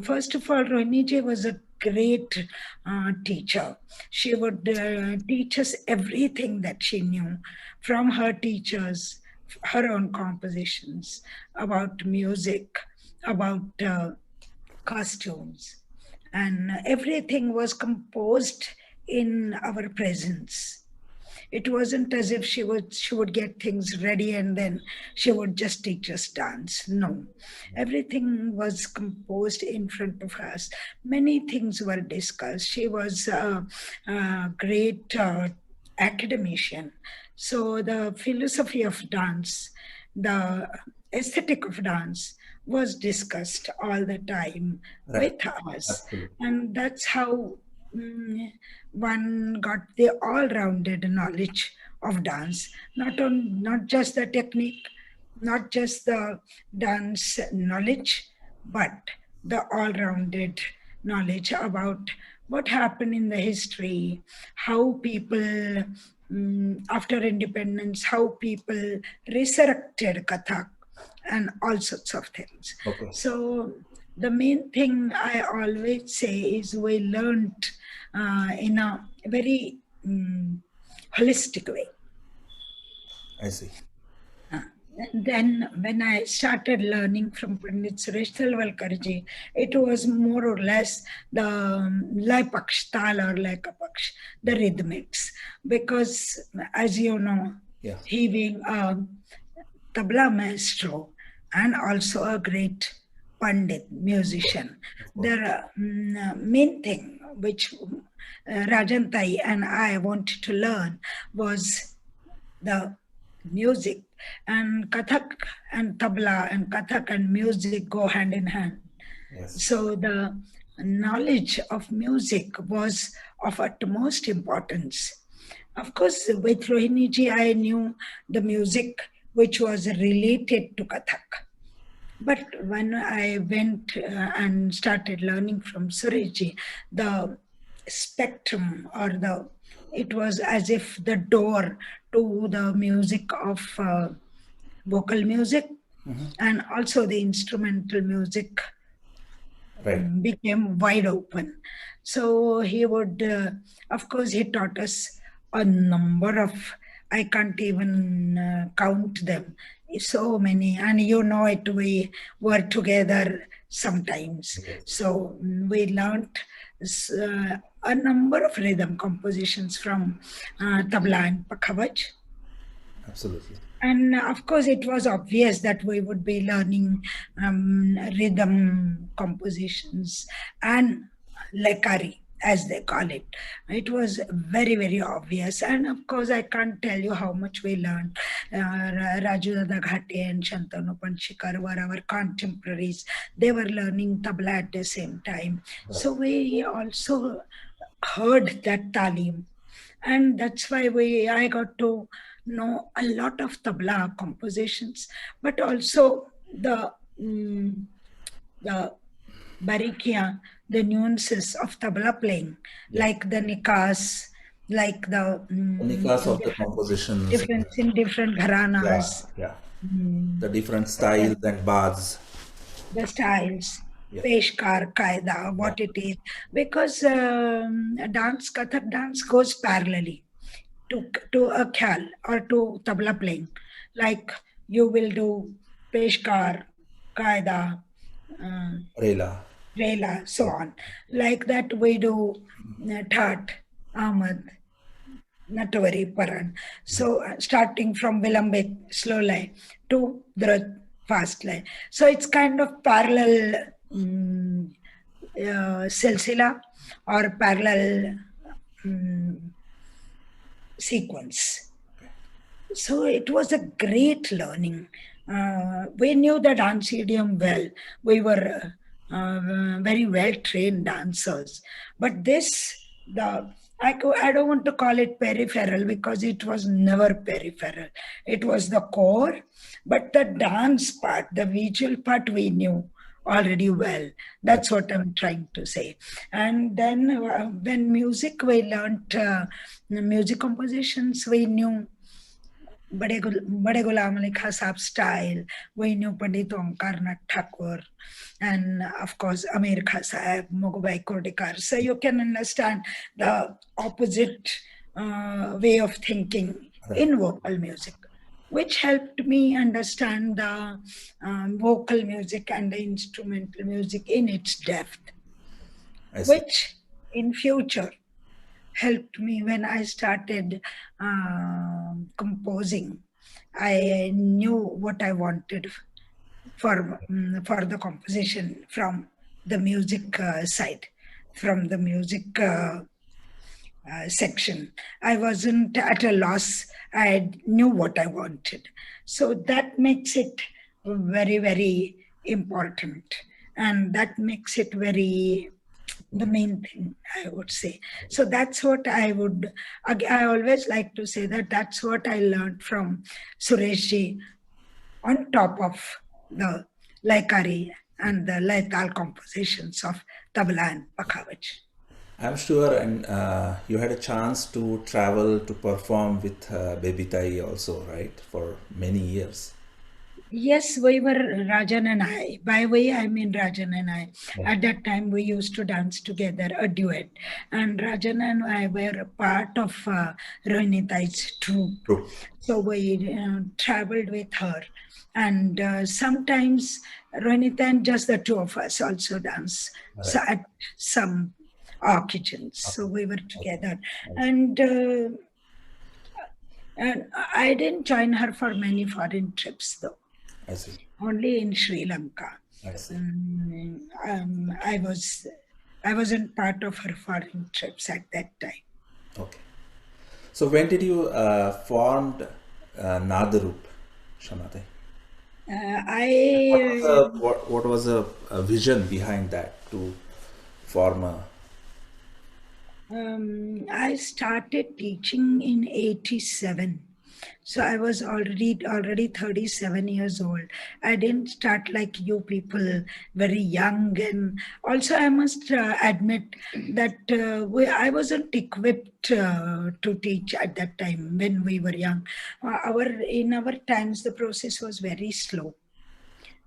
First of all, Rohiniji was a great teacher. She would teach us everything that she knew from her teachers, her own compositions, about music, about costumes, and everything was composed in our presence. It wasn't as if she would get things ready and then she would just teach us dance. No, everything was composed in front of us. Many things were discussed. She was a great academician. So the philosophy of dance, the aesthetic of dance was discussed all the time Right. with us. Absolutely. And that's how one got the all-rounded knowledge of dance, not just the technique, not just the dance knowledge, but the all-rounded knowledge about what happened in the history, how people after independence, how people resurrected Kathak, and all sorts of things. Okay. So the main thing I always say is we learned in a very holistic way. I see. And then when I started learning from Pandit Suresh Talwalkarji, it was more or less the Laipaksh, Tal or Laikapaksh, the rhythmics. Because as you know, Yeah. he being a Tabla Maestro and also a great Pandit Of course. musician, Of course. the main thing which Rajantai and I wanted to learn was the music, and Kathak and tabla and Kathak and music go hand in hand. Yes. So the knowledge of music was of utmost importance. Of course, with Rohiniji, I knew the music which was related to Kathak. But when I went and started learning from Suriji, the spectrum or the it was as if the door to the music of vocal music and also the instrumental music Right. became wide open. So he would, of course, he taught us a number of, I can't even count them, so many. And you know it, we were together sometimes. Yes. So we learned a number of rhythm compositions from tabla and pakhavaj. Absolutely. And of course, it was obvious that we would be learning rhythm compositions and lekari, as they call it. It was very, very obvious. And of course, I can't tell you how much we learned. Raju Dada Ghate and Shantanu Panchikar were our contemporaries. They were learning tabla at the same time. Right. So we also heard that talim, and that's why I got to know a lot of tabla compositions, but also mm, the barikia, the nuances of tabla playing, Yeah. like the nikas, like the Uniqueness of the compositions. difference in different Yeah. gharanas, Yeah. mm, The different styles and bars. the styles, Yeah. peshkar, kaida, Yeah. what it is, because dance, Kathak dance goes parallelly to a khyal or to tabla playing. Like you will do peshkar, kaida, uh, Rela. rela, so Yeah. on. Like that we do Tat, Ahmad, Natavari, Paran. So starting from Vilambit, slow line, to Drat, fast line. So it's kind of parallel silsila or parallel um, sequence. So it was a great learning. We knew the dance idiom well. We were very well trained dancers. But this, I don't want to call it peripheral because it was never peripheral. It was the core, but the dance part, the visual part, we knew already well. That's what I'm trying to say. And then when music, we learned music compositions, we knew Bade Ghulam Ali Khan Saab style, Vainu Pandit Omkarnath Thakur, and of course Amir Khan Sahib, Mogubai Kodikar. So you can understand the opposite way of thinking Right. in vocal music, which helped me understand the vocal music and the instrumental music in its depth, I see. which in future helped me when I started composing. I knew what I wanted for the composition from the music side, from the music section. I wasn't at a loss. I knew what I wanted. So that makes it very, very important. And that makes it very the main thing, I would say. So that's what I always like to say that that's what I learned from Sureshji on top of the Laikari and the Laital compositions of Tabla and Pakhavach. I'm sure, and you had a chance to travel to perform with Baby Tai also, right? For many years. Yes, we were Rajan and I. By we, I mean Rajan and I. Right. At that time, we used to dance together, a duet. And Rajan and I were a part of Rohinitai's troupe. True. So we traveled with her. And sometimes Rohinita and just the two of us also dance so Right. at some occasions. So Okay. we were Okay. together. I see. And I didn't join her for many foreign trips, though. I see. Only in Sri Lanka. I see. I wasn't part of her foreign trips at that time. Okay. So when did you formed Nadarup, Shamate? I What was a vision behind that to form a I started teaching in '87. So I was already 37 years old. I didn't start like you people, very young, and also I must admit that I wasn't equipped to teach at that time when we were young. Our in our times the process was very slow.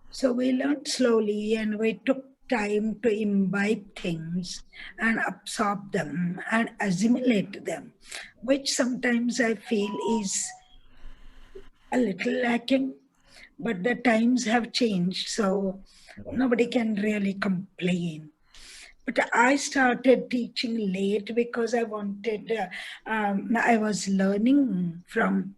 So we learned slowly and we took time to imbibe things and absorb them and assimilate them, which sometimes I feel is a little lacking. But the times have changed, so right? nobody can really complain. But I started teaching late because I was learning from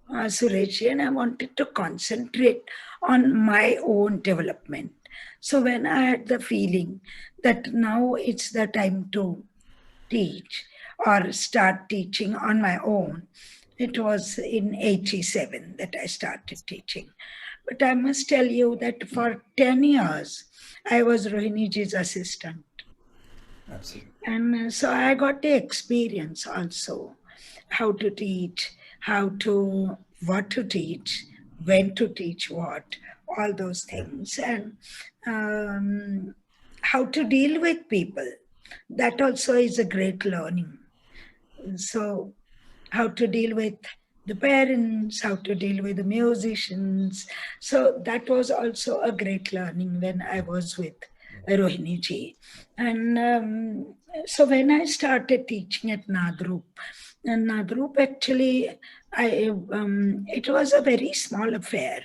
Suresh and I wanted to concentrate on my own development. So when I had the feeling that now it's the time to teach or start teaching on my own, it was in '87 that I started teaching. But I must tell you that for 10 years, I was Rohiniji's assistant. Absolutely. And so I got the experience also how to teach, what to teach, when to teach what, all those Right. things, and um, how to deal with people. That also is a great learning. So, how to deal with the parents, how to deal with the musicians. So, that was also a great learning when I was with Rohini ji. And so, when I started teaching at Nadrup, and Nadrup actually, it was a very small affair.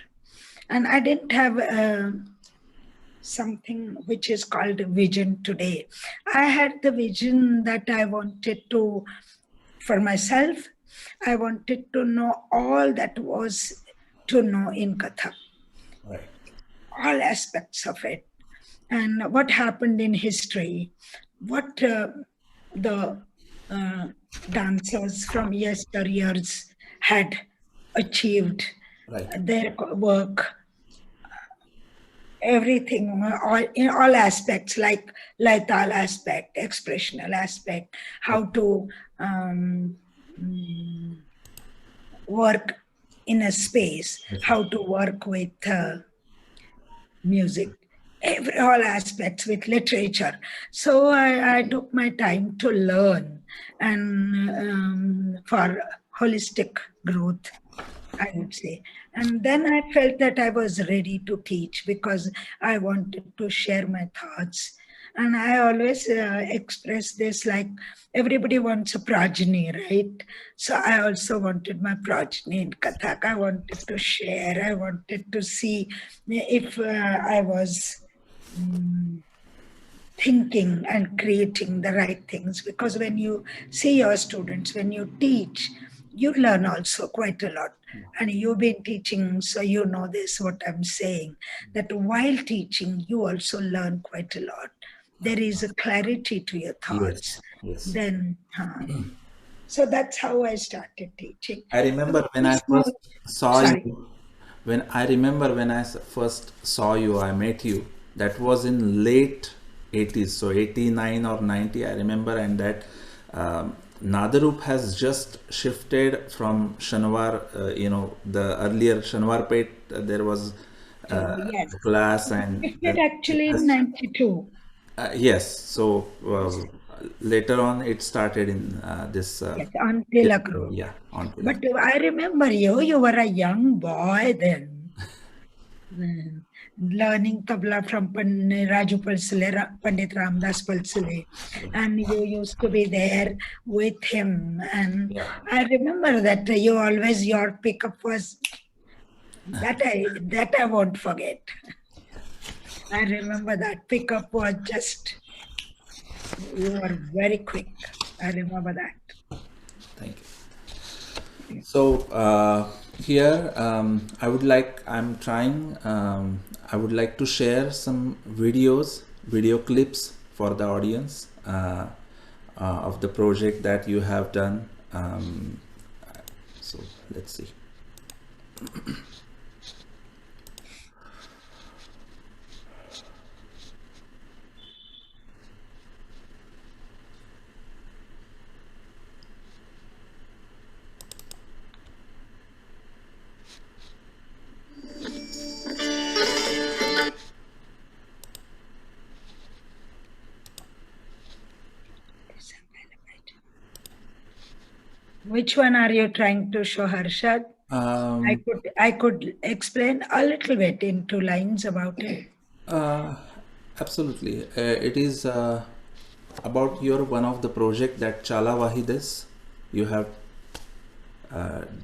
And I didn't have something which is called vision today. I had the vision that I wanted to, for myself, I wanted to know all that was to know in Kathak, Right. all aspects of it, and what happened in history, what the uh, dancers from yesteryears had achieved, Right. their work, everything, in all aspects, like laital aspect, expressional aspect, how to um, mm, work in a space, how to work with music, all aspects with literature. So I took my time to learn and for holistic growth. I would say. And then I felt that I was ready to teach because I wanted to share my thoughts. And I always express this like everybody wants a progeny, right? So I also wanted my progeny in Kathak. I wanted to share. I wanted to see if I was mm, thinking and creating the right things, because when you see your students, when you teach, you learn also quite a lot. And you've been teaching, so you know this what I'm saying, that while teaching you also learn quite a lot. There is a clarity to your thoughts. Yes, yes. Then so that's how I started teaching. I A remember when very I small, first saw sorry. you. When I remember when I first saw you, I met you. That was in late 80s, so 89 or 90. I remember, and that Nadarup has just shifted from Shanwar. The earlier Shanwar Pet, there was So yes, a class, and it did then it actually in has. 92. Yes, so later on it started in this. Yes, on Tilak Road, Road. yeah, on Tilak. But I remember you were a young boy then. Mm. Learning tabla from Raju Palsale, Pandit Ramdas Palsale. And you used to be there with him. And Yeah. I remember that you always, your pickup was, that I won't forget. I remember that pickup was just, you were very quick. I remember that. Thank you. So here, I would like to share some video clips for the audience of the project that you have done. So let's see. Which one are you trying to show, Harshad? Um, I could explain a little bit in 2 lines about it. uh, Absolutely. It is about your one of the project that Chala Wahides you have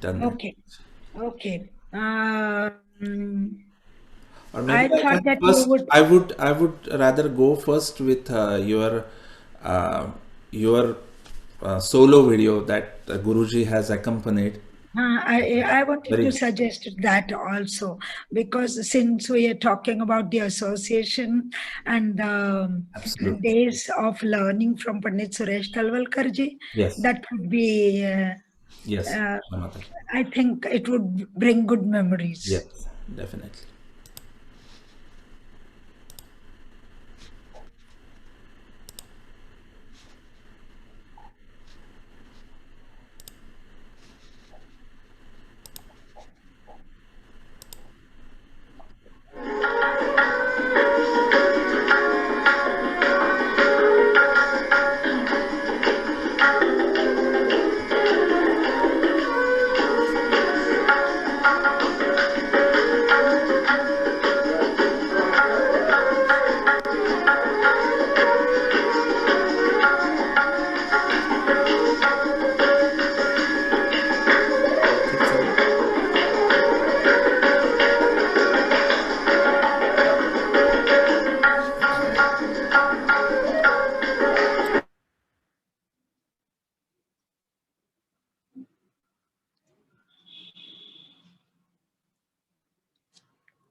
done that. Okay. Okay. Or maybe I I thought can that you first. would. I would rather go first with uh, your solo video that Guruji has accompanied. I wanted to Very suggest that also, because since we are talking about the association and the absolutely. days of learning from Pandit Suresh Talwalkarji, Yes. that would be, Yes. uh, Shamata. I think it would bring good memories. Yes. Definitely.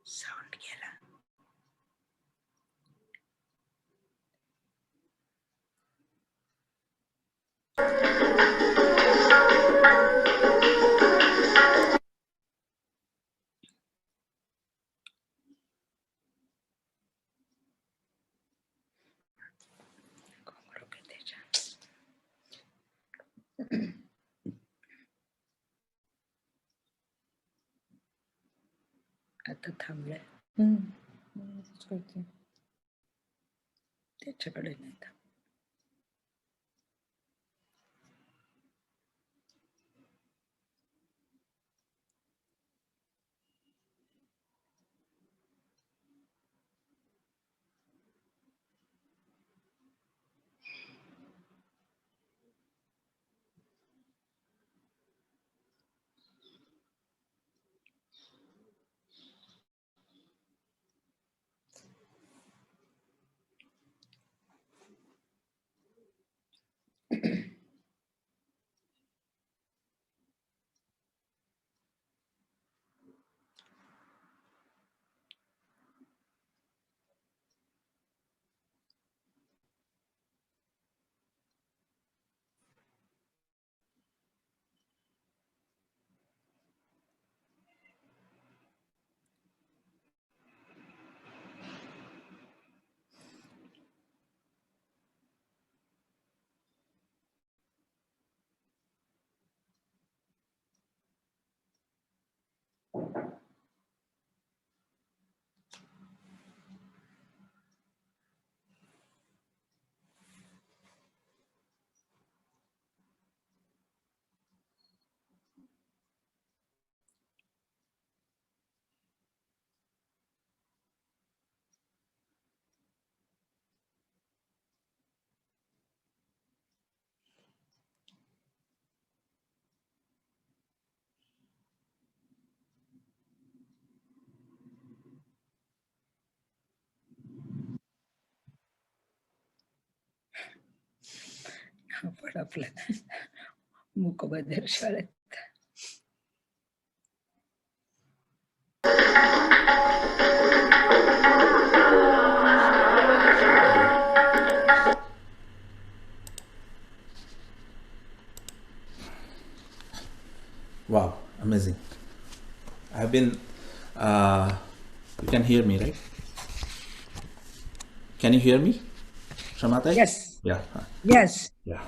Sound गेला. आता थांबलंय. त्याच्याकडे नाही थांब. पडपलं मूकबधीर शाळेत. Wow, amazing. I've been, you can hear me, right? Can you hear me, Shamatai? Yes. Yeah. Yes. Yeah.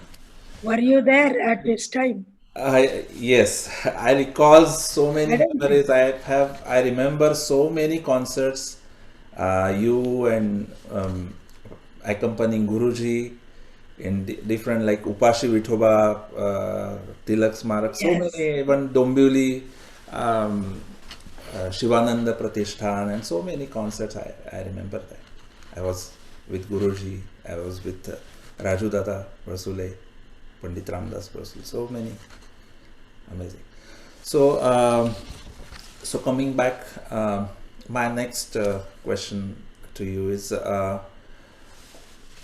Were you there at this time? Yes, I recall so many I don't think. memories. I remember so many concerts. You and accompanying Guruji in different like Upashi Vithoba, Tilak Smarak, so Yes. many, even Dombivli, Shivananda Pratishthan, and so many concerts. I remember that. I was with Guruji, I was with Raju Dada Rasule, Pandit Ramdas Rasul, so many. Amazing. So, so coming back, my next question to you is,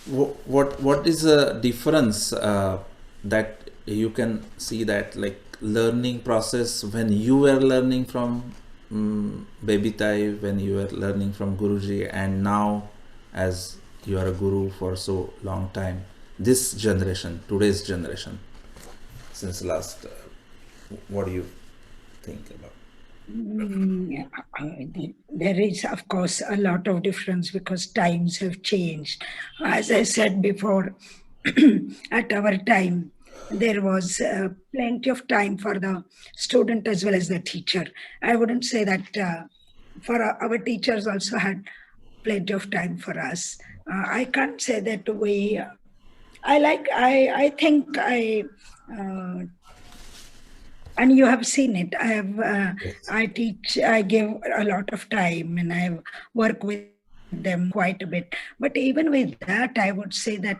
what is the difference that you can see that like learning process when you were learning from Baby Tai, when you were learning from Guruji, and now as you are a guru for so long time, this generation, today's generation, since last. What do you think about? There is, of course, a lot of difference because times have changed. As I said before, at our time, there was plenty of time for the student as well as the teacher. I wouldn't say that for our teachers also had plenty of time for us. I can't say that we. I think uh, and you have seen it. Yes. I teach, I give a lot of time and I work with them quite a bit. But even with that, I would say that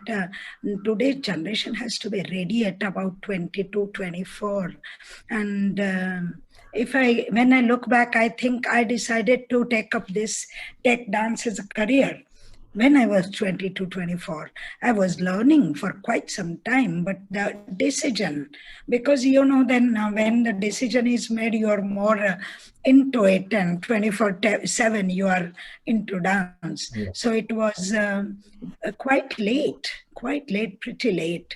today's generation has to be ready at about 22, 24. And when I look back, I think I decided to take up this tech dance as a career when I was 20 to 24. I was learning for quite some time, but the decision, because then when the decision is made, you are more into it, and 24/7 you are into dance. Yeah. So it was quite late, pretty late.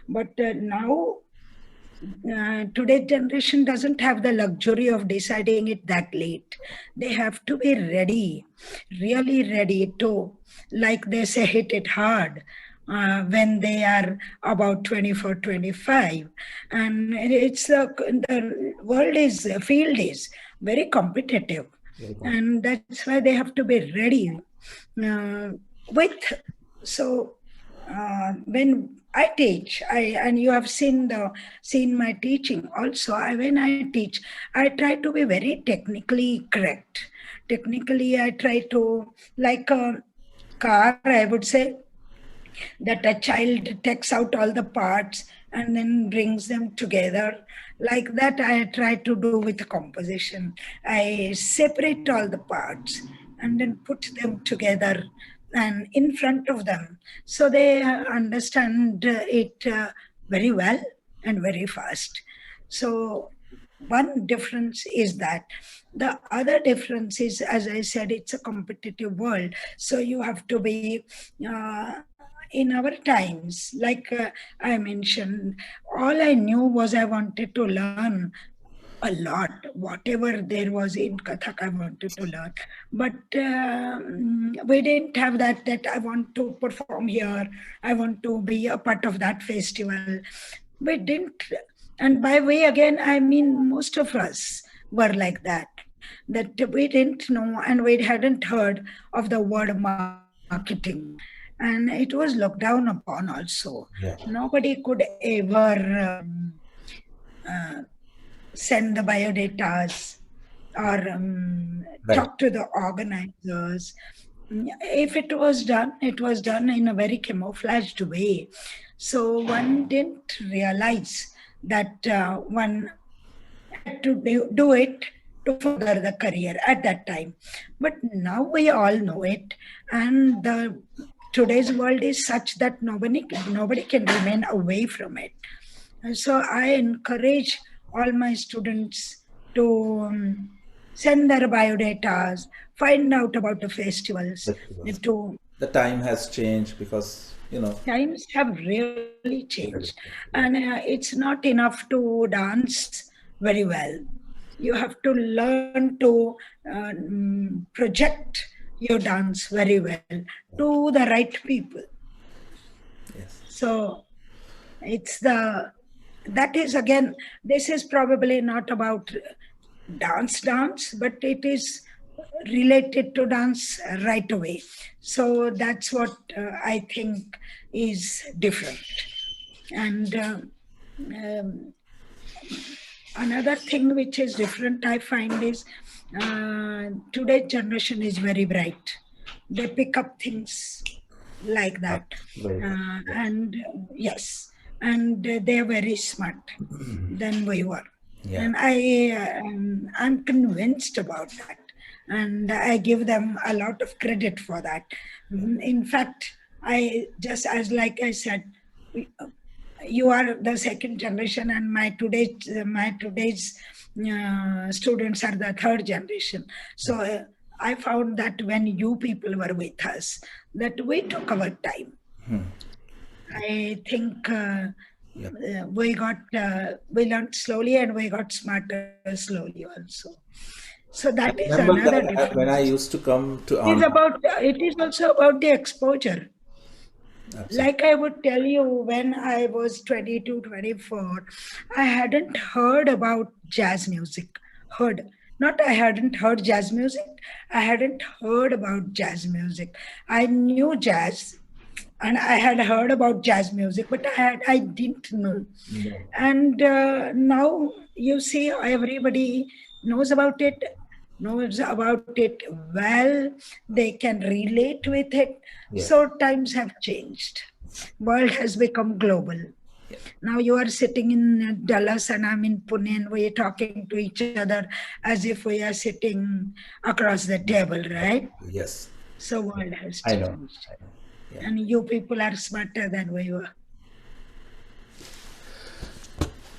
But now today's generation doesn't have the luxury of deciding it that late. They have to be ready, really ready to, like they say, hit it hard when they are about 24, 25. And the field is very competitive. Welcome. And that's why they have to be ready uh, with. So when I teach, and you have seen my teaching also. When I teach, I try to be very technically correct. Technically, I try to, like a car, I would say, that a child takes out all the parts and then brings them together. Like that, I try to do with composition. I separate all the parts and then put them together and in front of them so they understand it very well and very fast. So one difference is that. The other difference is, as I said, it's a competitive world. So you have to be, in our times, like I mentioned, all I knew was I wanted to learn a lot. Whatever there was in Kathak, I wanted to learn. But we didn't have that I want to perform here, I want to be a part of that festival. We didn't. And by way, again, I mean, most of us were like that. that we didn't know and we hadn't heard of the word marketing. And it was looked down upon also. Yeah. Nobody could ever uh, send the biodatas or Right. talk to the organizers. If it was done in a very camouflaged way. So one didn't realize that one had to do it to further the career at that time. But now we all know it, and the today's world is such that nobody can remain away from it. And so I encourage all my students to send their biodatas, find out about the festivals, Festivals. to The time has changed because, times have really changed. really, And yeah. it's not enough to dance very well. You have to learn to project your dance very well to the right people. Yes. So it's the that is again, this is probably not about dance, but it is related to dance right away. So that's what I think is different. And um, another thing which is different I find is today's generation is very bright. They pick up things like that. Very much. Yes. And yes, and they are very smart than we were. Yeah. And I'm convinced about that, and I give them a lot of credit for that. In fact, I just, as like I said, you are the second generation, and my today's students are the third generation. So I found that when you people were with us, that we took our time. I think Yeah. we learned slowly and we got smarter slowly also. So that I is remember another that when I difference. used to come to It is on. about, it is also about the exposure. Absolutely. Like I would tell you, when I was 22, 24, I hadn't heard about jazz music. Heard. Not I hadn't heard jazz music, I hadn't heard about jazz music. I knew jazz and I had heard about jazz music, but I didn't know. No. And now you see everybody knows about it, knows about it well. They can relate with it. Yes. So times have changed. World has become global. Yeah. Now you are sitting in Dallas and I'm in Pune, and we're talking to each other as if we are sitting across the table, right? Yes. So world has I know. changed, I know. Yeah. and you people are smarter than we were.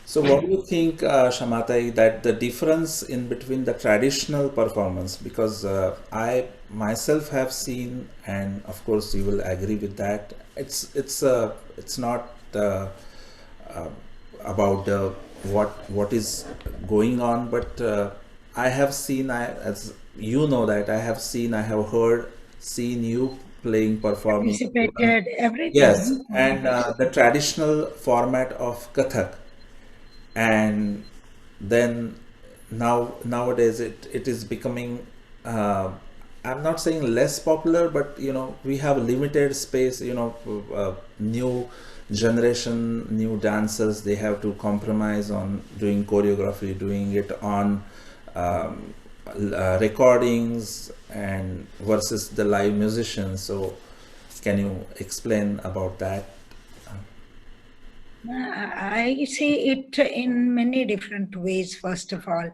So, what do you think, Shamatai, that the difference in between the traditional performance, because I myself have seen, and of course you will agree with that, it's not uh, about what is going on, but I have seen, as you know, that I have heard, seen you playing, performing. Participated, Yes, everything. and the traditional format of Kathak, and then nowadays it is becoming, I'm not saying less popular, but we have limited space, new generation, new dancers, they have to compromise on doing choreography, doing it on recordings and versus the live musicians. So can you explain about that? I see it in many different ways, first of all.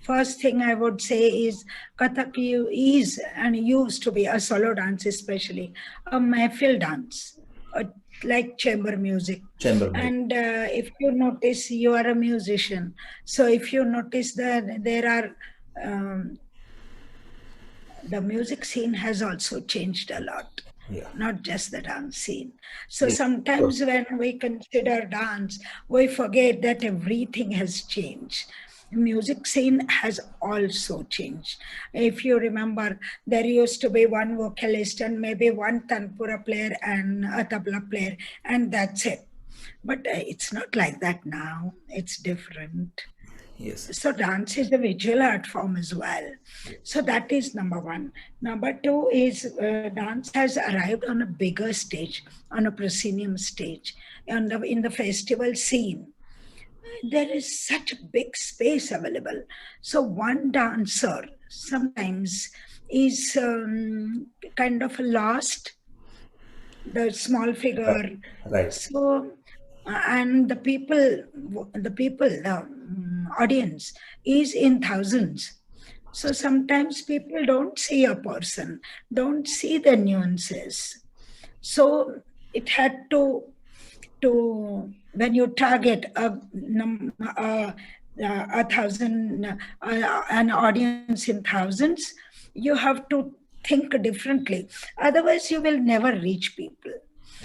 First thing I would say is Kathak is and used to be a solo dance, especially a mehfil dance, like chamber music. Chamber music. And if you notice, you are a musician. So if you notice that there are um, the music scene has also changed a lot, Yeah. not just the dance scene. So Yes, of course. sometimes when we consider dance, we forget that everything has changed. Music scene has also changed. If you remember, there used to be one vocalist and maybe one tanpura player and a tabla player, and that's it. But it's not like that now. It's different. Yes. So dance is a visual art form as well. So Yes. that is number one. Number two is dance has arrived on a bigger stage, on a proscenium stage, and in the festival scene. There is such a big space available. So one dancer sometimes is kind of lost, the small Right. figure. Right. So, and the audience is in thousands. So sometimes people don't see a person, don't see the nuances. So it had to when you target a thousand an audience in thousands, you have to think differently. Otherwise, you will never reach people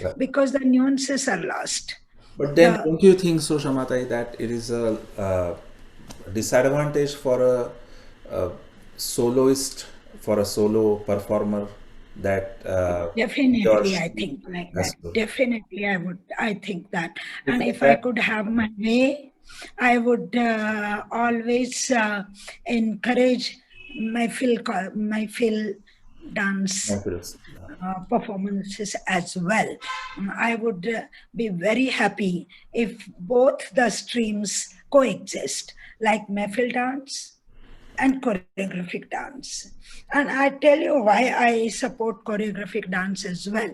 Right. because the nuances are lost. But then, The don't you think so, Shamatai, that it is a disadvantage for a soloist, for a solo performer, that he or Definitely, I she think like has that. to? Definitely, I think that. And Because if I that could have my way, I would always encourage my fill dance matters. performances as well. I would be very happy if both the streams coexist, like Mehfil dance and choreographic dance. And I tell you why I support choreographic dance as well.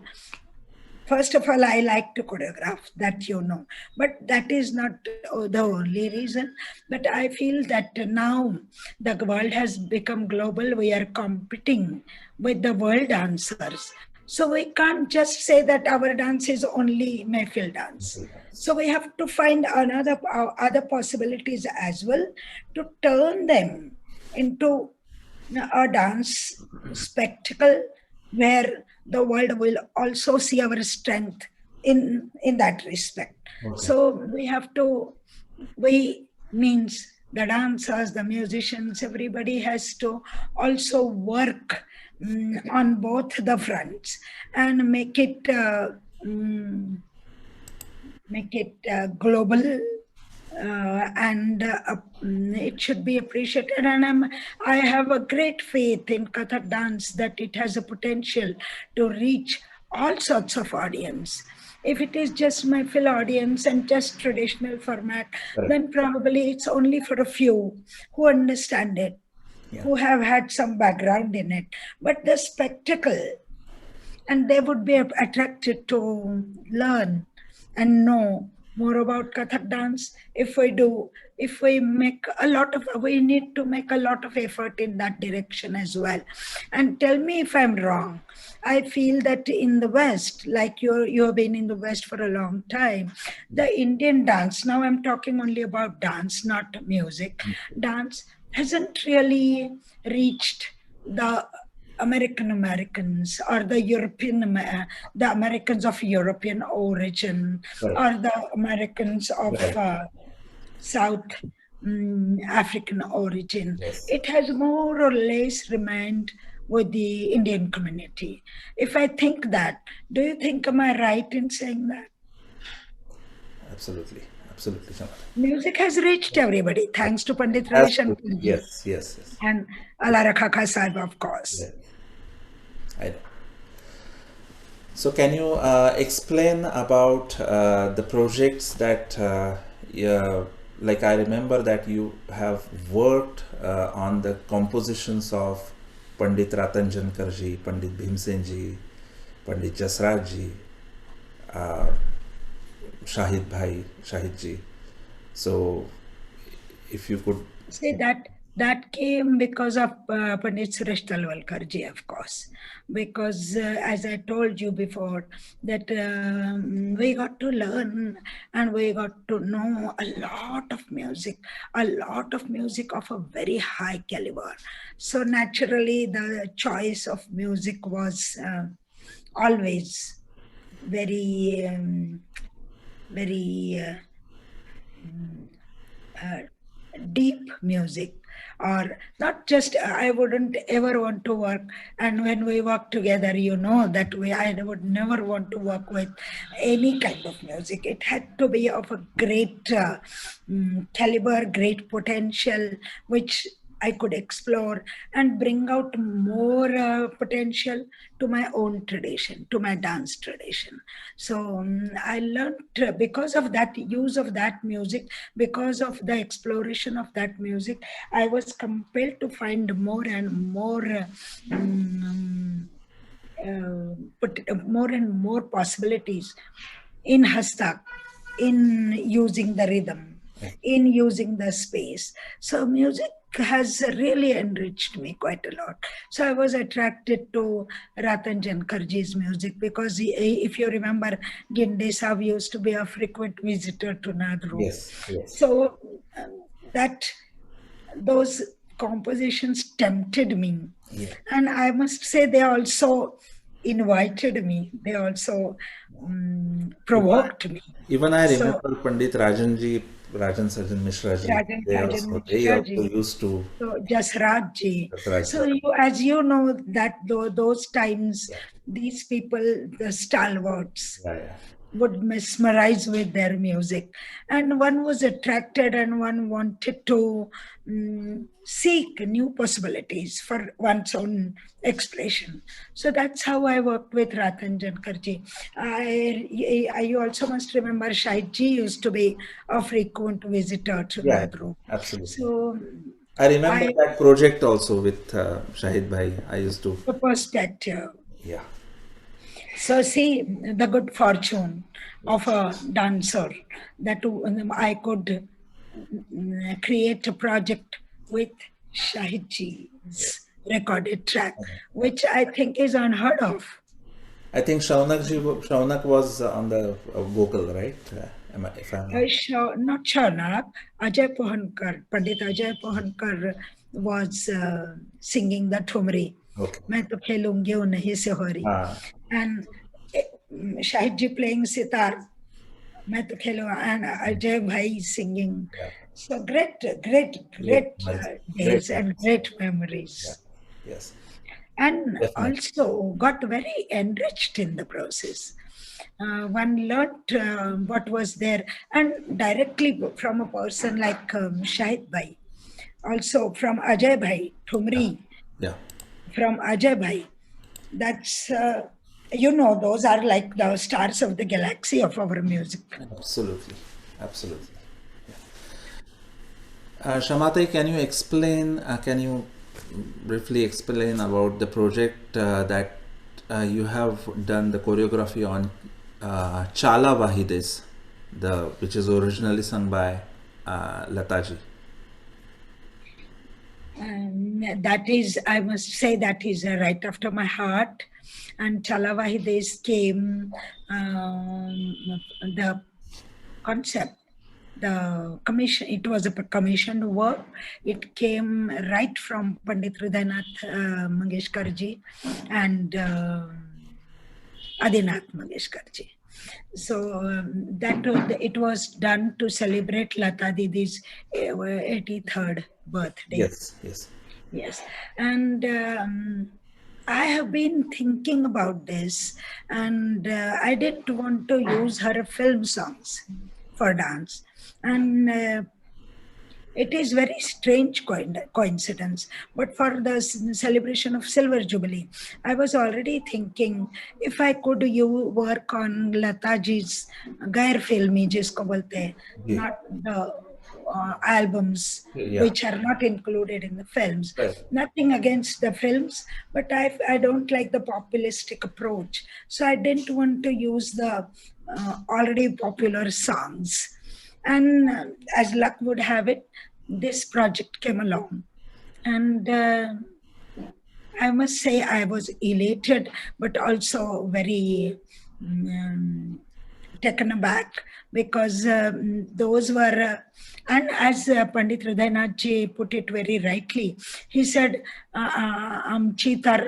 First of all, I like to choreograph, that you know. But that is not the only reason. But I feel that now the world has become global. We are competing with the world dancers. So we can't just say that our dance is only Mayfield dance. So we have to find other possibilities as well to turn them into a dance spectacle where the world will also see our strength in that respect. Okay. So we have to, we means the dancers, the musicians, everybody has to also work on both the fronts and mm, make it global, and it should be appreciated. And I have a great faith in Kathak dance that it has a potential to reach all sorts of audience. If it is just my fill audience and just traditional format, Correct. then probably it's only for a few who understand it, Yeah. who have had some background in it. But the spectacle, and they would be attracted to learn and know more about Kathak dance. If we make a lot of, we need to make a lot of effort in that direction as well. And tell me if I'm wrong. I feel that in the West, like you have been in the West for a long time, the Indian dance, now I'm talking only about dance, not music, dance hasn't really reached the Americans or the Americans of European origin Correct. or the Americans of Right. South African origin. Yes. It has more or less remained with the Indian community. If I think that, do you think, am I right in saying that? Absolutely. Absolutely, Shamatai. Music has reached everybody, thanks to Pandit Ravi Has to. Shankar ji Yes. Yes. Yes. and Alara Khaka Sahib, of course. Yes. I know. So, can you explain about the projects that, like I remember that you have worked on the compositions of Pandit Ratanjankar ji, Pandit Bhimsen ji, Pandit Jasraj ji, uh, Shahid ji. So, if you could, See that came because of Pandit Suresh Talwalkar ji, of course, because as I told you before, that we got to learn and we got to know a lot of music of a very high caliber. So naturally, the choice of music was always very, very uh, deep music, or not just, I wouldn't ever want to work, and when we work together, you know that way, I would never want to work with any kind of music. It had to be of a great caliber, great potential, which I could explore and bring out more potential to my own tradition, to my dance tradition. So I learned because of that use of that music, because of the exploration of that music, I was compelled to find more and more. Um, more and more possibilities in Hastak, in using the rhythm, in using the space. So music has really enriched me quite a lot. So I was attracted to Ratan Jankarji's music because if you remember, Ginde Saab used to be a frequent visitor to Nadru. Yes, yes. So that those compositions tempted me, Yeah. and I must say they also invited me, they also Even I, provoked me. even I So remember Pandit Rajanji, Rajan Sarjan Mishra ji. Rajan They Mishra also ji, used to so Jasraj ji. Dasraj ji. So you, as you know, that those times, Yeah, these people, the stalwarts, yeah, yeah. would mesmerize with their music, and one was attracted and one wanted to seek new possibilities for one's own expression. So that's how I worked with Ratan Jankarji. You also must remember Shahidji used to be a frequent visitor to Yeah, Nadru. absolutely. So I remember I that project also with Shahid Bhai. I used to, the perspective. yeah, So see the good fortune of a dancer, that I could create a project with yeah. Shahidji's recorded track, which I think is unheard of. I think Shaunak was on the vocal, right? If I'm not. Not Shanak, Ajay Pohankar, Pandit Ajay Pohankar was singing the Thumri. Okay. मैं तो खेलूंगी वो नहीं से हो रही, Ah, and Shahid ji playing sitar, मैं तो खेलूं, and Ajay bhai singing. yeah. So great Great, great days and memories. great Yeah. memories, Yes, and definitely. also got very enriched in the process. One learnt what was there, and directly from a person like Shahid Bhai, also from Ajay Bhai, Yeah. Thumri, Yeah. from Ajay Bhai. That's, those are like the stars of the galaxy of our music. Absolutely. Absolutely. Shamate, can you briefly explain about the project that you have done the choreography on Chala Vahides, which is originally sung by Lataji? That is, I must say, that is right after my heart. And Chalavahides came, the concept, the commission, it was a commissioned work. It came right from Pandit Hridaynath Mangeshkarji and Adinath Mangeshkarji. So it was done to celebrate Lata Didi's 83rd birthday. Yes, yes. Yes, and I have been thinking about this, and I didn't want to use her film songs for dance, and it is very strange coincidence. But for the celebration of Silver Jubilee, I was already thinking if I could you work on Lataji's Gair Filmi, jisko bolte hain, Yeah. not the albums Yeah. which are not included in the films. Right. Nothing against the films, but I don't like the populistic approach. So I didn't want to use the already popular songs. And as luck would have it, this project came along. And I must say I was elated, but also very taken aback because those were, and as Pandit Hridaynath ji put it very rightly, he said, आमची तर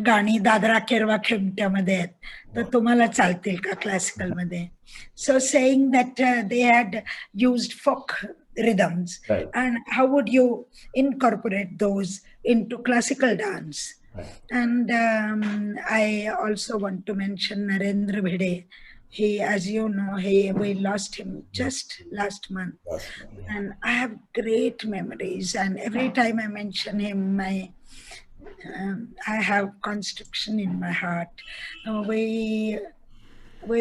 गाणी दादरा केरवा खेमट्यामध्ये आहेत तर तुम्हाला चालतील का classical मध्ये. So saying that they had used folk rhythms, Right. and how would you incorporate those into classical dance? Right. And I also want to mention Narendra Bhide. He, as you know, we lost him just last month. Last one, yeah. And I have great memories. And every time I mention him, I have constriction in my heart. We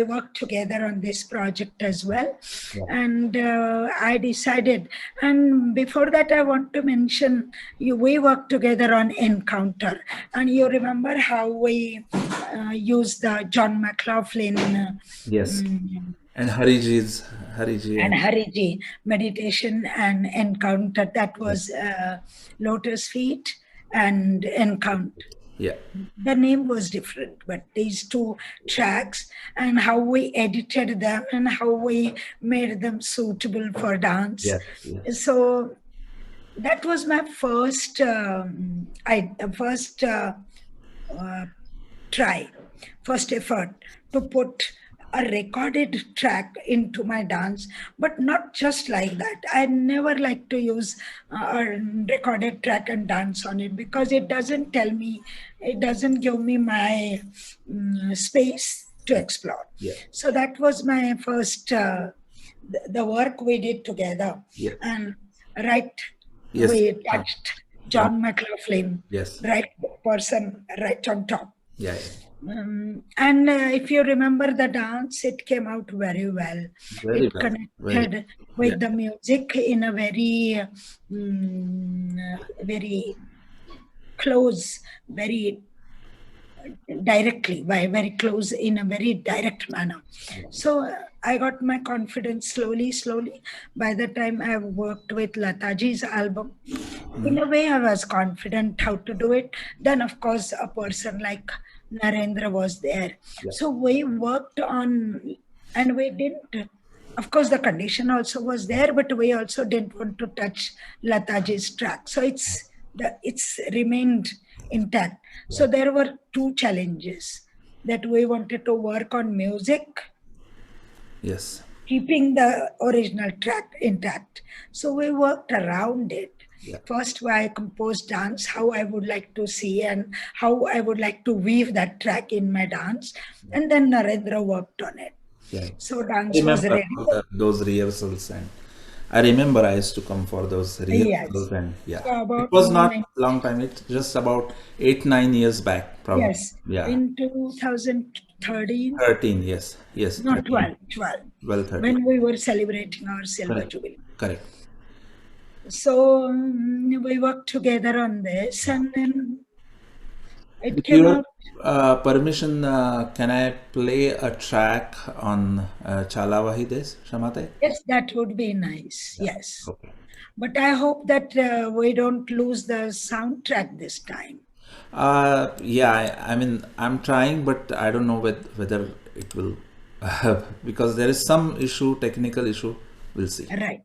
worked together on this project as well, Yeah. and I decided. And before that, I want to mention we worked together on Encounter, and you remember how we used the John McLaughlin Yes. mm, And Hariji's Hariji and and Hariji meditation and Encounter. That yeah. was Lotus Feet and Encounter. Yeah. The name was different, but these two tracks and how we edited them and how we made them suitable for dance. Yes. Yes. So that was my first uh, try, first effort to put a recorded track into my dance, but not just like that. I never like to use a recorded track and dance on it because it doesn't tell me, it doesn't give me my space to explore. Yeah. So that was my first, the work we did together. Yeah. And right, Yes. we touched John McLaughlin, Yes. right person, right on top. Yeah. Yeah. And if you remember the dance, it came out very well. Very It well. Very. connected Yeah. with the music in a very close, very directly, by very close in a very direct manner. So I got my confidence slowly. By the time I worked with Lataji's album, in a way I was confident how to do it. Then of course a person like Narendra was there. Yeah. So we worked on, and we didn't, of course the condition also was there, but we also didn't want to touch Lataji's track. So it's remained intact. So there were two challenges, that we wanted to work on music, Yes. keeping the original track intact. So we worked around it. Yeah. First, I composed dance, how I would like to see and how I would like to weave that track in my dance. And then Narendra worked on it. Yeah. So I dance was remember ready. all those rehearsals, and I remember I used to come for those Yes. rehearsals, and yeah, So it about was not nine, long time. It's just about 8 9 years back, probably. yes, Yeah, in 2013, 13. Yes, yes, not 13, 12, 12, 13. when we were celebrating our silver Correct, jubilee. correct. So we worked together on this, and then it With came your out. permission, can I play a track on Chala Wahides, Shamate? Yes, that would be nice. Yeah. Yes. Okay. But I hope that we don't lose the soundtrack this time. Yeah, I mean, I'm trying, but I don't know whether it will, because there is some issue, technical issue. We'll see. Right.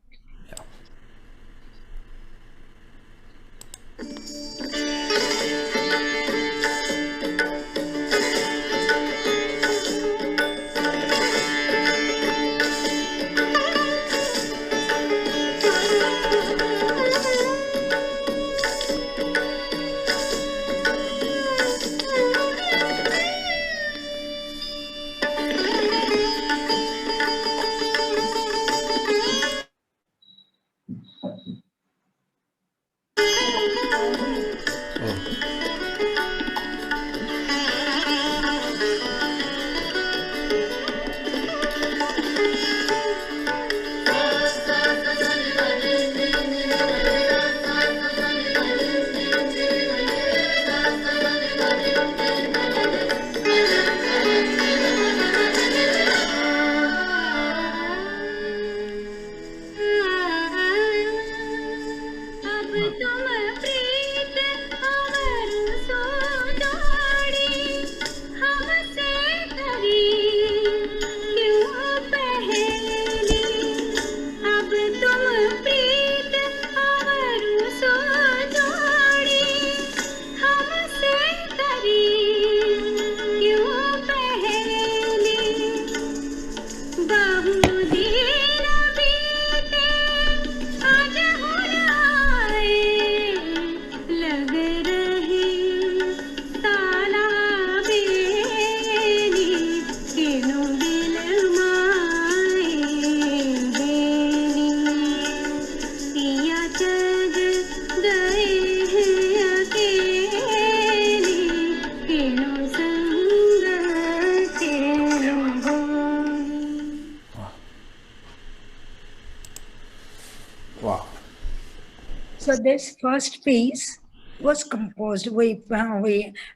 So this first piece was composed.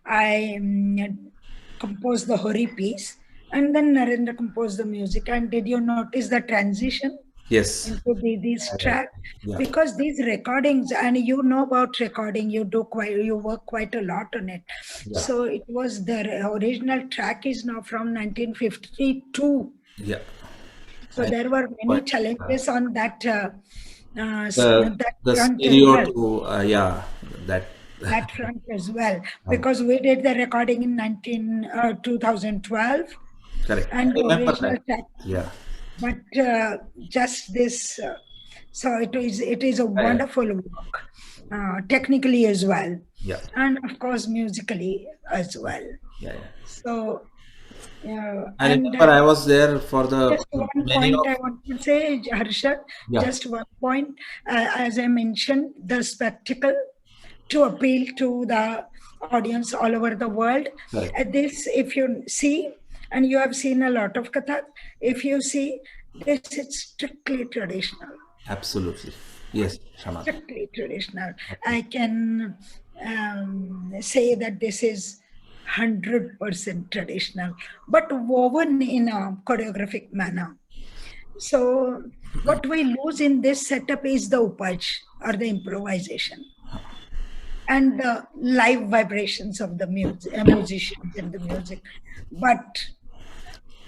I composed the Hori piece, and then Narendra composed the music. And did you notice the transition Yes. into this track? Yeah. Because these recordings, and you know about recording, you work quite a lot on it. Yeah. So it was the original track is now from 1952. Yeah. So I there were many quite challenges on the that the front as stereo well. to yeah, that That front as well, um, because we did the recording in 2012 correct. and I the remember original that. track. Yeah. But just this, so it is a Yeah. wonderful work, technically as well, Yeah. and of course musically as well. Yeah. Yeah. So I and remember I was there for the just one many point of I want to say, Harshad, yeah. just one point. As I mentioned, the spectacle to appeal to the audience all over the world. Correct. This, if you see, and you have seen a lot of Kathak, if you see, this is strictly traditional. Absolutely. Yes, Shama. Strictly traditional. I can say that this is 100% traditional, but woven in a choreographic manner. So, what we lose in this setup is the upaj or the improvisation and the live vibrations of the musicians and the music. But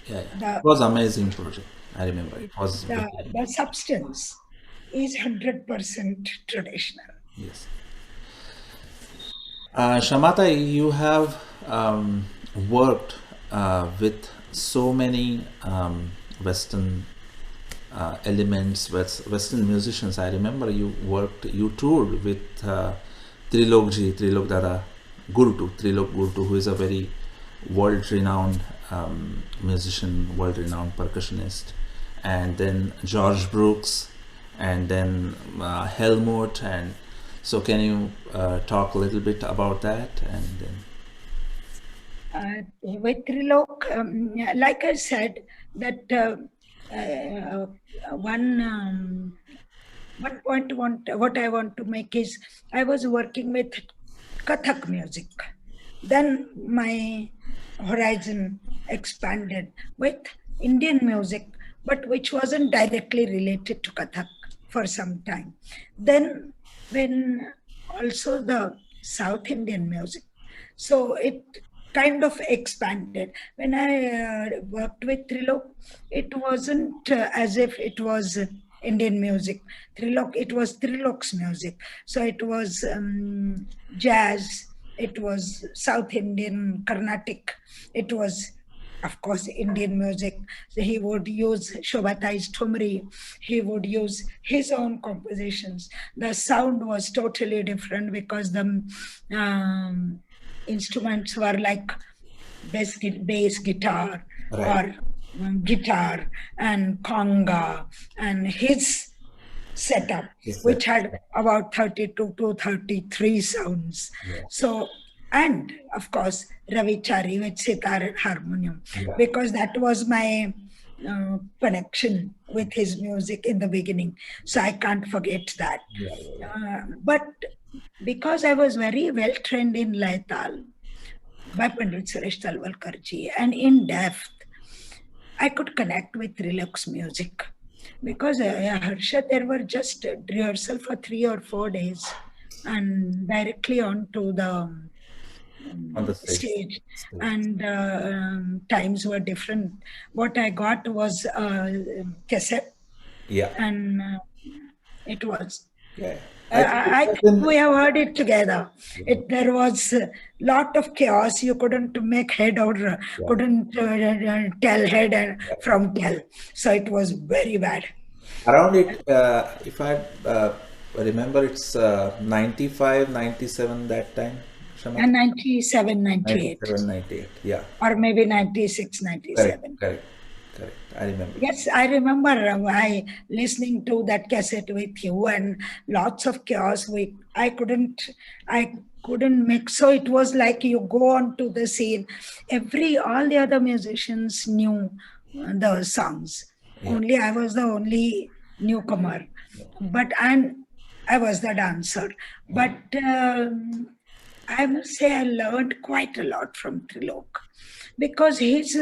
Yeah, yeah. It the, was amazing project. I remember it was the, very the substance is 100% traditional. yes. Shamata, you have worked with so many Western elements, Western musicians. I remember you toured with Trilok Dada Trilok Gurtu, who is a very world-renowned musician, world-renowned percussionist, and then George Brooks, and then Helmut, and so can you talk a little bit about that, and then With Trilok, like I said, that uh, one one point what I want to make is I was working with Kathak music. Then my horizon expanded with Indian music, but which wasn't directly related to Kathak for some time. Then, when also the South Indian music, so it kind of expanded. When I worked with Trilok, it wasn't as if it was Indian music. It was Trilok's music. So it was jazz, it was South Indian, Carnatic, it was, of course, Indian music. So he would use Shobhatai's Thumri, he would use his own compositions. The sound was totally different because the instruments were like bass guitar right? or guitar and conga, and his setup, Yes, which had about 32 to 33 sounds. yeah, So, and of course, Ravi Chari with sitar and harmonium, yeah, because that was my connection with his music in the beginning. So I can't forget that. yeah, yeah, But because I was very well trained in Laital by Pandit Suresh Talwalkarji and in depth, I could connect with Relax music because Harshad, there were just rehearsal for 3 or 4 days and directly onto the on the stage. stage, Stage. and times were different. What I got was a cassette, Yeah, and it was. yeah. I think it I was think in we have heard it together. There was a lot of chaos. You couldn't make head or yeah, couldn't tell head from tail. So it was very bad. around it. If I remember, it's 95, 97 that time, Shamata. And 97, 98, 97, 98. Yeah, or maybe 96, correct, 97. correct, correct. I remember. Yes, I remember I listening to that cassette with you and lots of chaos. I couldn't mix. So it was like you go on to the scene. All the other musicians knew the songs. Yeah, Only I was the only newcomer. But and I was the dancer. But I must say I learned quite a lot from Trilok because his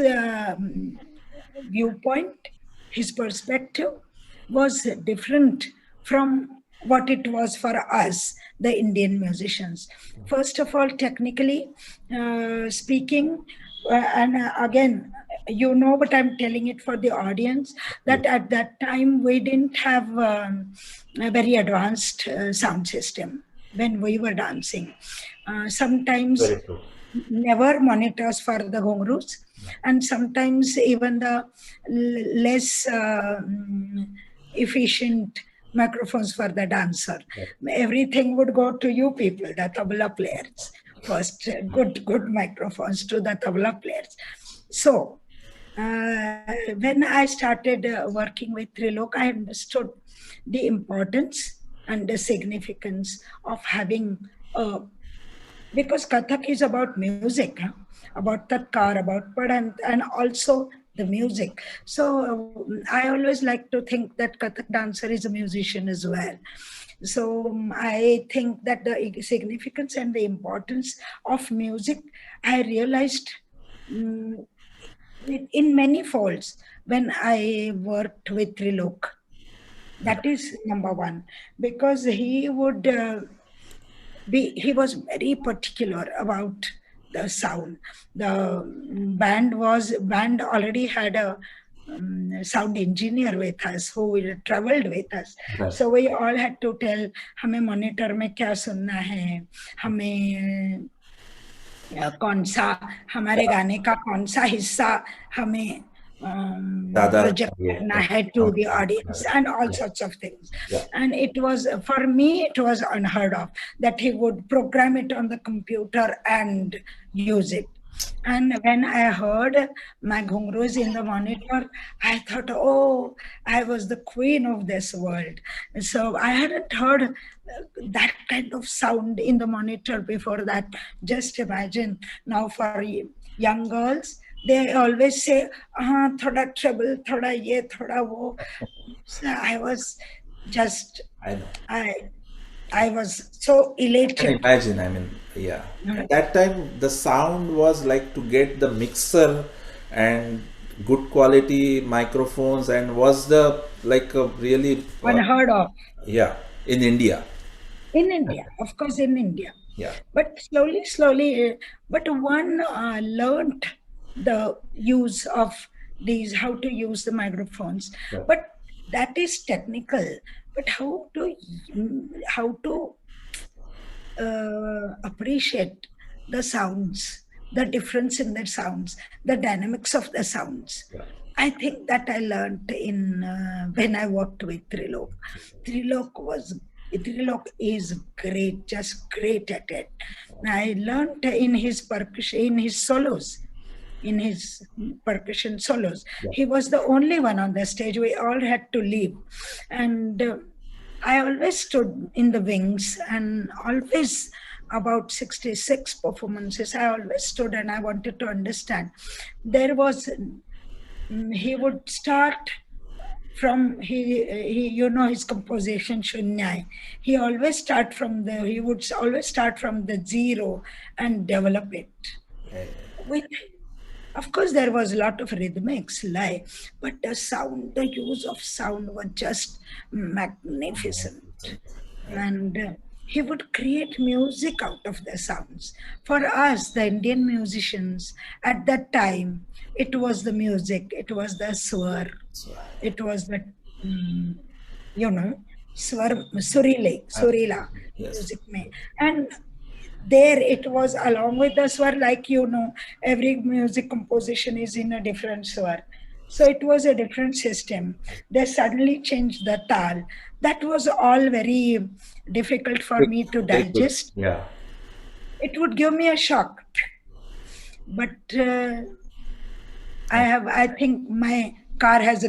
viewpoint, his perspective was different from what it was for us, the Indian musicians. First of all, technically speaking, and again, you know, but I'm telling it for the audience that at that time we didn't have a very advanced sound system when we were dancing. Sometimes Very true. never monitors for the ghungroos, and sometimes even the less efficient microphones for the dancer. Everything would go to you people, the tabla players. First, good microphones to the tabla players. So, when I started working with Trilok, I understood the importance and the significance of having a, because Kathak is about music, huh? About tatkar, about pad, and also the music. So I always like to think that Kathak dancer is a musician as well. So I think that the significance and the importance of music, I realized um, in many folds when I worked with Trilok. That is number one, because he was very particular about the sound. The band already had a sound engineer with us who traveled with us. Right. So we all had to tell हमें monitor में क्या सुनना है, हमें कौन सा हमारे गाने का कौन सा हिस्सा हमें Dada, प्रोजेक्ट yeah, करना है to the yeah, audience and all yeah, sorts of things. yeah. And it was, for me, it was unheard of that he would program it on the computer and use it. And when I heard my ghungroos in the monitor, I thought, oh, I was the queen of this world. So I hadn't heard that kind of sound in the monitor before that. Just imagine now for young girls, they always say, thoda treble, thoda ye, thoda wo. So I was just, I know. I was so I can elated. imagine. I mean, yeah. At that time, the sound was like to get the mixer and good quality microphones, and was the like a really Unheard of. yeah, in India. In India, of course, in India. Yeah. But slowly, but one learned the use of these, how to use the microphones. Right. But that is technical. But how to appreciate the sounds, the difference in the sounds, the dynamics of the sounds. Yeah. I think that I learned in when I worked with Trilok. Trilok is great, just great at it. I learned in his percussion, in his solos, in his percussion solos. Yeah. He was the only one on the stage. We all had to leave, and I always stood in the wings, and always about 66 performances, I always stood and I wanted to understand. There was, he would start from, he you know his composition Shunyai. He would always start from the zero and develop it. With, of course, there was a lot of rhythmics, but the sound, the use of sound was just magnificent. And he would create music out of the sounds. For us, the Indian musicians, at that time, it was the music, it was the swar, it was the, you know, surila Yes. music mein. And there it was along with the swar, like, you know, every music composition is in a different swar. So it was a different system. They suddenly changed the tal. That was all very difficult for Quick, me to very quick. digest. Yeah. It would give me a shock. But I think my car has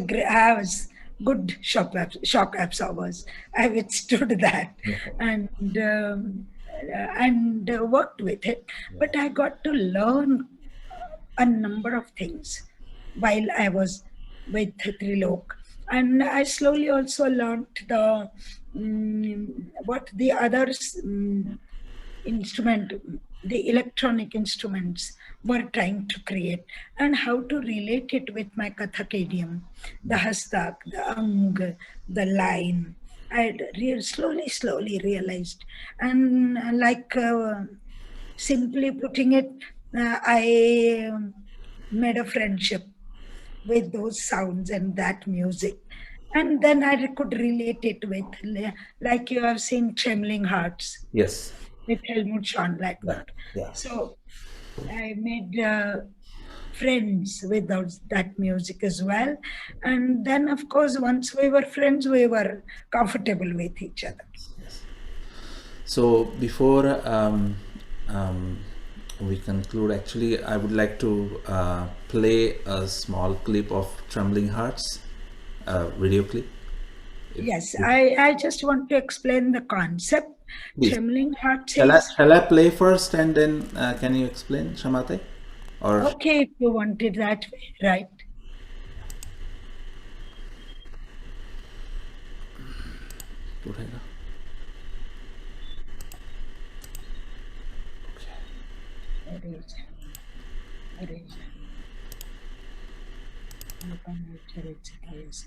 good shock absorbers. I withstood that, and worked with it. But I got to learn a number of things while I was with Trilok. And I slowly also learned what the others instrument, the electronic instruments were trying to create, and how to relate it with my Kathak idiom, the hastak, the ang, the line. I slowly realized, and simply putting it, I made a friendship with those sounds and that music. And then I could relate it with, like you have seen Trembling Hearts Yes. with Helmut Yeah. Schönleitner. Yeah. So I made friends with that music as well. And then, of course, once we were friends, we were comfortable with each other. Yes. So before we conclude, actually, I would like to play a small clip of Trembling Hearts, video clip. Yes, If I just want to explain the concept. please, Trembling Hearts shall I is shall I play first and then can you explain, Shamate? Or okay if you want it that way, right? okay. Arrange, arrange. Yes.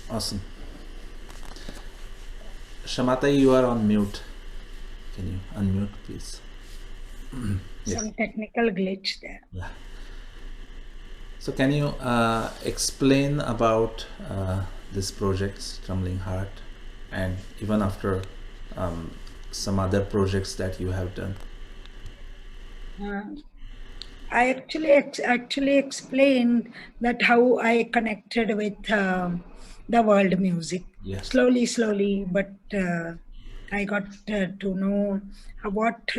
Awesome. Shamata, you are on mute. Can you unmute, please? Yes. Some technical glitch there. Yeah. So can you explain about this project, Trembling Heart, and even after um, some other projects that you have done? Uh, I actually explained that how I connected with the world music. Yes. Slowly, but I got to know what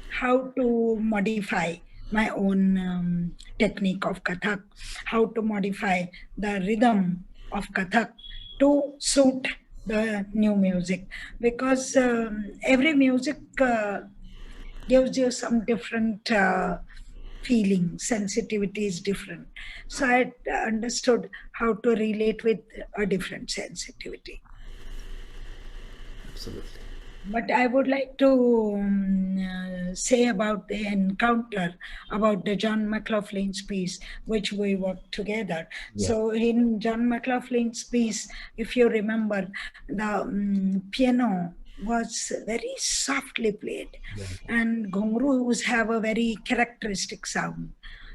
how to modify my own technique of Kathak, how to modify the rhythm of Kathak to suit the new music, because every music gives you some different feeling. Sensitivity is different, so I understood how to relate with a different sensitivity. Absolutely. But I would like to say about the encounter, about the John McLaughlin's piece, which we worked together. Yeah. So in John McLaughlin's piece, if you remember, the piano was very softly played, Yeah. and ghungroos have a very characteristic sound.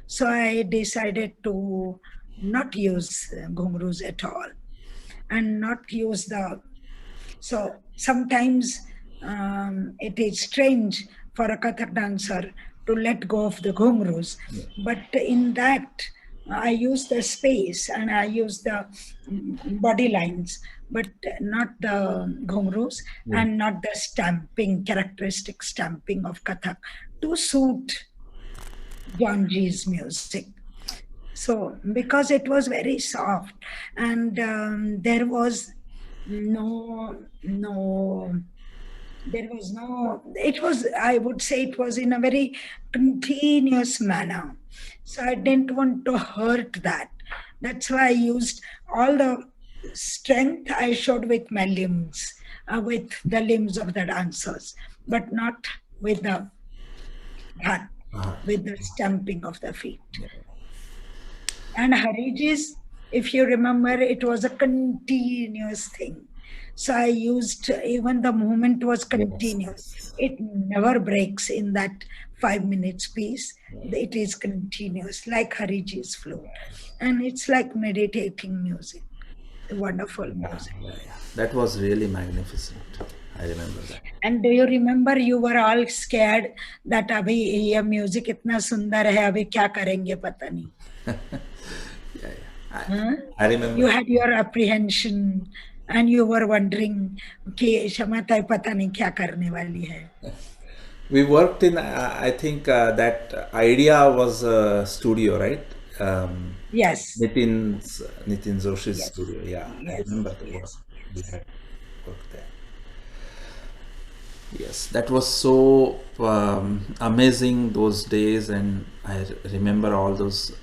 So I decided to not use ghungroos at all, and not use the, so sometimes it is strange for a Kathak dancer to let go of the ghungroos. Yeah. But in that, I use the space and I use the body lines, but not the ghungroos Yeah. and not the stamping, characteristic stamping of Kathak to suit John G's music. So, because it was very soft, and there was no, there was no, it was, I would say it was in a very continuous manner. So, I didn't want to hurt that. That's why I used all the strength I showed with my limbs, with the limbs of the dancers, but not with the hat, Uh-huh. with the stamping of the feet. Yeah. And Hariji's, if you remember, it was a continuous thing. So I used, even the movement was Yes. continuous. Yes. It never breaks in that 5 minutes piece. It is continuous, like Hariji's flute. And it's like meditating music, wonderful Yeah, music. yeah, yeah. That was really magnificent. I remember that. And do you remember you were all scared that अभी ये music इतना सुंदर है अभी क्या करेंगे पता नहीं. Yeah, yeah. Huh? I remember. You had your apprehension and you were wondering कि क्षमा ताई पता नहीं क्या करने वाली है. We worked in, I think that idea was a studio, right? Yes, Nitin Joshi's yes, studio. Yeah, I yes, remember the work. yes, We yes. had worked there. Yes, that was so amazing those days, and I remember all those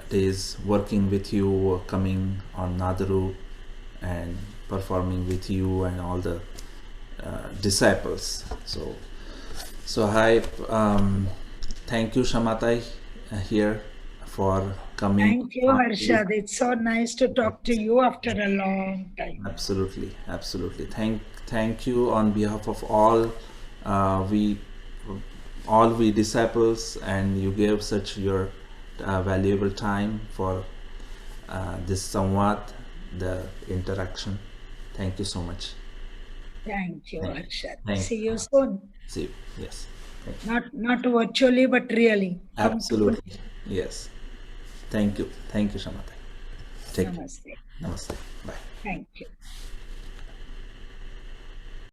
days working with you, coming on Nadaru, and performing with you and all the disciples. So hi, thank you, Shamatai, here for coming. Thank you, Harshad. It's so nice to talk to you after a long time. Absolutely, absolutely. Thank you on behalf of we all we disciples, and you gave such your valuable time for this samvad, the interaction. Thank you so much. Thank you, Thank you. Harshad. Thank See you. you soon. See you. Yes. Thank you. Not virtually, but really. Come to Pune. Absolutely. Yes. Thank you. Thank you, Shamatai. Take care. Namaste. Namaste. Bye. Thank you.